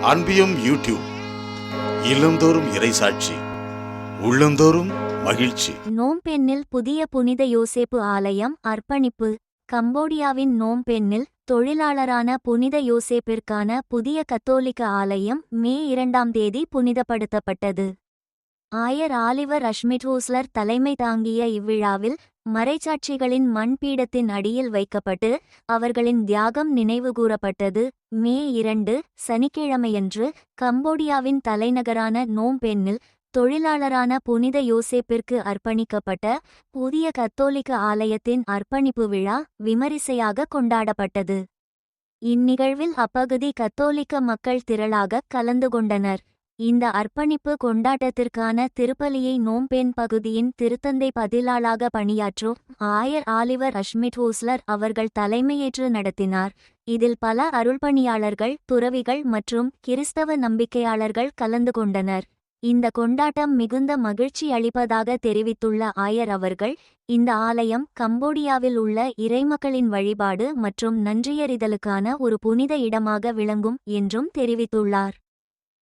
அன்பியும் YouTube இல்லந்தோறும் இறைசாட்சி உள்ளந்தோறும் மகிழ்ச்சி. நோம்பென்னில் புதிய புனித யோசேப்பு ஆலயம் அர்ப்பணிப்பு. கம்போடியாவின் நோம்பென்னில் தொழிலாளரான புனித யோசேப்பிற்கான புதிய கத்தோலிக்க ஆலயம் மே 2 புனிதப்படுத்தப்பட்டது. ஆயர் ஆலிவர் அஷ்மிட்ஹூஸ்லர் தலைமை தாங்கிய இவ்விழாவில் மறைச்சாட்சிகளின் மண்பீடத்தின் அடியில் வைக்கப்பட்டு அவர்களின் தியாகம் நினைவுகூரப்பட்டது. மே 2 சனிக்கிழமையன்று கம்போடியாவின் தலைநகரான நோம்பென்னில் தொழிலாளரான புனித யோசேப்பிற்கு அர்ப்பணிக்கப்பட்ட புதிய கத்தோலிக்க ஆலயத்தின் அர்ப்பணிப்பு விழா விமரிசையாக கொண்டாடப்பட்டது. இந்நிகழ்வில் அப்பகுதி கத்தோலிக்க மக்கள் திரளாக கலந்து கொண்டனர். இந்த அர்ப்பணிப்பு கொண்டாட்டத்திற்கான திருப்பலியை நோம்பென் பகுதியின் திருத்தந்தை பதிலாளாக பணியாற்றும் ஆயர் ஆலிவர் அஷ்மிட்ஹூஸ்லர் அவர்கள் தலைமையேற்று நடத்தினார். இதில் பல அருள்பணியாளர்கள், துறவிகள் மற்றும் கிறிஸ்தவ நம்பிக்கையாளர்கள் கலந்து கொண்டனர். இந்த கொண்டாட்டம் மிகுந்த மகிழ்ச்சி அளிப்பதாக தெரிவித்துள்ள ஆயர் அவர்கள், இந்த ஆலயம் கம்போடியாவில் உள்ள இறைமக்களின் வழிபாடு மற்றும் நன்றியறிதலுக்கான ஒரு புனித இடமாக விளங்கும் என்றும் தெரிவித்துள்ளார்.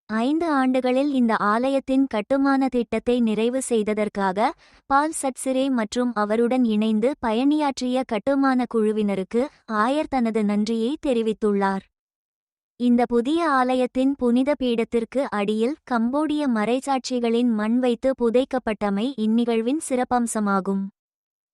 5 ஆண்டுகளில் இந்த ஆலயத்தின் கட்டுமான திட்டத்தை நிறைவு செய்ததற்காக பால் சட்சிரே மற்றும் அவருடன் இணைந்து பயணியாற்றிய கட்டுமான குழுவினருக்கு ஆயர் தனது நன்றியை தெரிவித்துள்ளார். இந்த புதிய ஆலயத்தின் புனித பீடத்திற்கு அடியில் கம்போடிய மறைச்சாட்சிகளின் மண் வைத்து புதைக்கப்பட்டமை இந்நிகழ்வின் சிறப்பம்சமாகும்.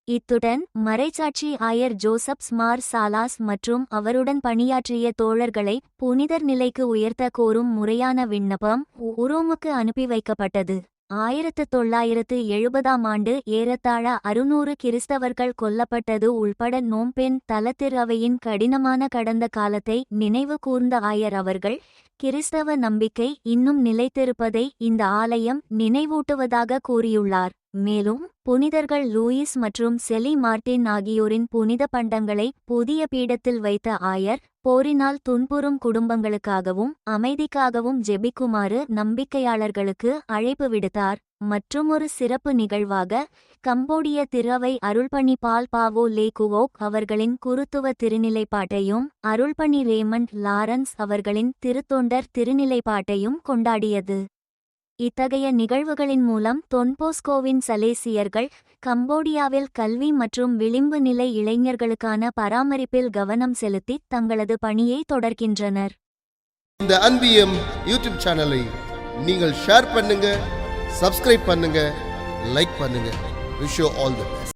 இத்துடன் மறைச்சாட்சி ஆயர் ஜோசப் மார் சாலாஸ் மற்றும் அவருடன் பணியாற்றிய தோழர்களை புனிதர் நிலைக்கு உயர்த்த கோரும் முறையான விண்ணப்பம் உரோமுக்கு அனுப்பி வைக்கப்பட்டது. 1970 ஏறத்தாழ 600 கிறிஸ்தவர்கள் கொல்லப்பட்டது உள்பட நோம்பென் தலத்திறவையின் கடினமான கடந்த காலத்தை நினைவு கூர்ந்த ஆயர் அவர்கள், கிறிஸ்தவ நம்பிக்கை இன்னும் நிலைத்திருப்பதை இந்த ஆலயம் நினைவூட்டுவதாக கூறியுள்ளார். மேலும் புனிதர்கள் லூயிஸ் மற்றும் செலி மார்ட்டின் ஆகியோரின் புனித பண்டங்களை புதிய பீடத்தில் வைத்த ஆயர், போரினால் துன்புறும் குடும்பங்களுக்காகவும் அமைதிக்காகவும் ஜெபிக்குமாறு நம்பிக்கையாளர்களுக்கு அழைப்பு விடுத்தார். மற்றுமொரு சிறப்பு நிகழ்வாக கம்போடிய திறவை அருள்பணி பால் பாவோ லேகுவோக் அவர்களின் குருத்துவ திருநிலைப்பாட்டையும் அருள்பணி ரேமண்ட் லாரன்ஸ் அவர்களின் திருத்தொண்டர் திருநிலைப்பாட்டையும் கொண்டாடியது. இத்தகைய நிகழ்வுகளின் மூலம் தொன்போஸ்கோவின் சலேசியர்கள் கம்போடியாவில் கல்வி மற்றும் விளிம்பு நிலை இளைஞர்களுக்கான பராமரிப்பில் கவனம் செலுத்தி தங்களது பணியை தொடர்கின்றனர். இந்த அன்பியம் யூடியூப் சேனலை நீங்கள் ஷேர் பண்ணுங்க, சப்ஸ்கிரைப் பண்ணுங்க, லைக் பண்ணுங்க. Wish you all the best.